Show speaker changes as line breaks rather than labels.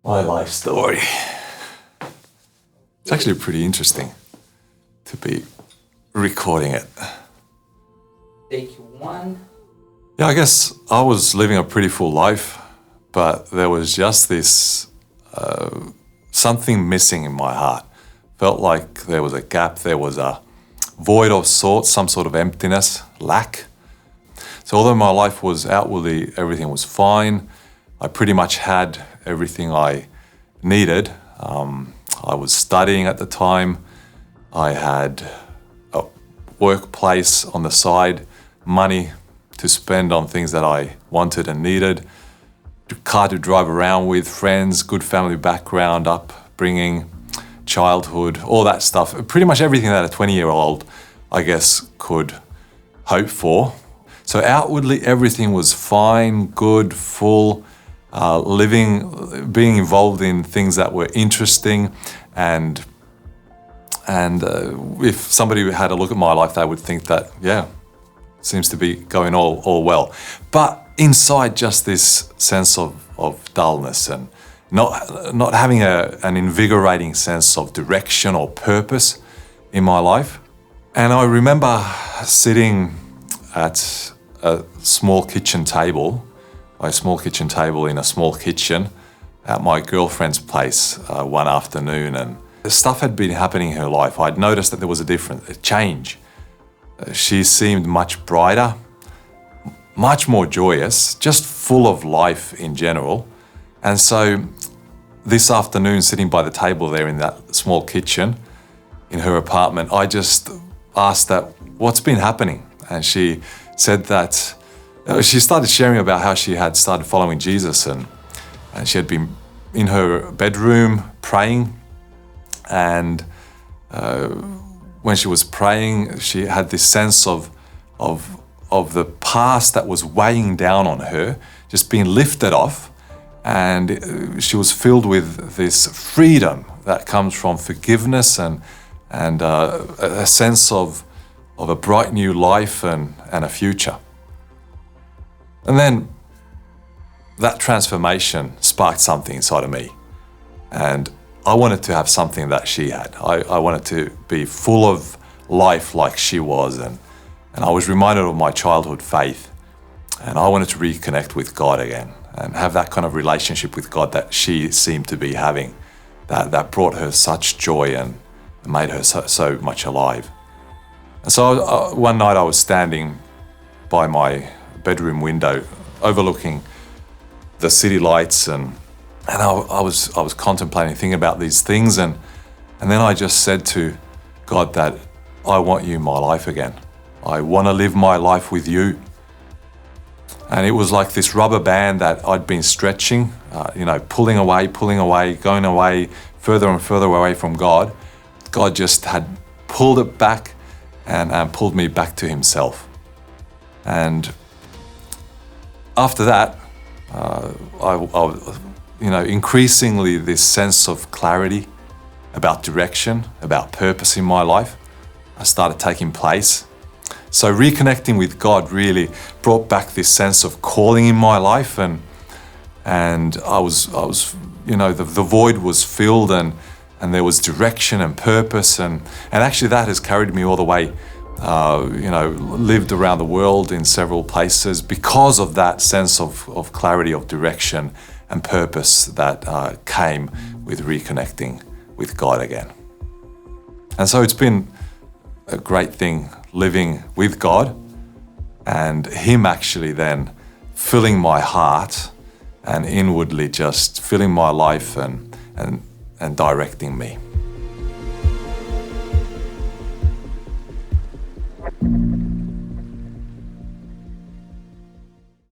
My life story. It's actually pretty interesting to be recording it.
Take one.
Yeah, I guess I was living a pretty full life, but there was just this something missing in my heart. Felt like there was a gap, there was a void of sorts, some sort of emptiness, lack. So although my life was outwardly, everything was fine, I pretty much had everything I needed. I was studying at the time. I had a workplace on the side, money to spend on things that I wanted and needed, a car to drive around with, friends, good family background, upbringing, childhood, all that stuff. Pretty much everything that a 20-year-old, I guess, could hope for. So outwardly, everything was fine, good, full, living, being involved in things that were interesting, and if somebody had a look at my life, they would think that, yeah, seems to be going all well. But inside, just this sense of dullness and not having an invigorating sense of direction or purpose in my life. And I remember sitting at a small kitchen table in a small kitchen at my girlfriend's place one afternoon, and stuff had been happening in her life. I'd noticed that there was a change. She seemed much brighter, much more joyous, just full of life in general. And so this afternoon, sitting by the table there in that small kitchen in her apartment, I just asked that, what's been happening? And she said that she started sharing about how she had started following Jesus, and she had been in her bedroom praying, and when she was praying, she had this sense of the past that was weighing down on her, just being lifted off, and she was filled with this freedom that comes from forgiveness and a sense of a bright new life and a future. And then that transformation sparked something inside of me, and I wanted to have something that she had. I wanted to be full of life like she was, and I was reminded of my childhood faith, and I wanted to reconnect with God again and have that kind of relationship with God that she seemed to be having, that brought her such joy and made her so much alive. And so one night I was standing by my bedroom window overlooking the city lights, and I was contemplating, thinking about these things, and then I just said to God that I want you in my life again. I want to live my life with you. And it was like this rubber band that I'd been stretching, pulling away, going away, further and further away from God. God just had pulled it back and pulled me back to himself. And after that, increasingly this sense of clarity about direction, about purpose in my life, started taking place. So reconnecting with God really brought back this sense of calling in my life, and I was the void was filled, and there was direction and purpose, and actually that has carried me all the way. Lived around the world in several places because of that sense of clarity, of direction and purpose that came with reconnecting with God again. And so it's been a great thing living with God, and him actually then filling my heart and inwardly just filling my life and directing me.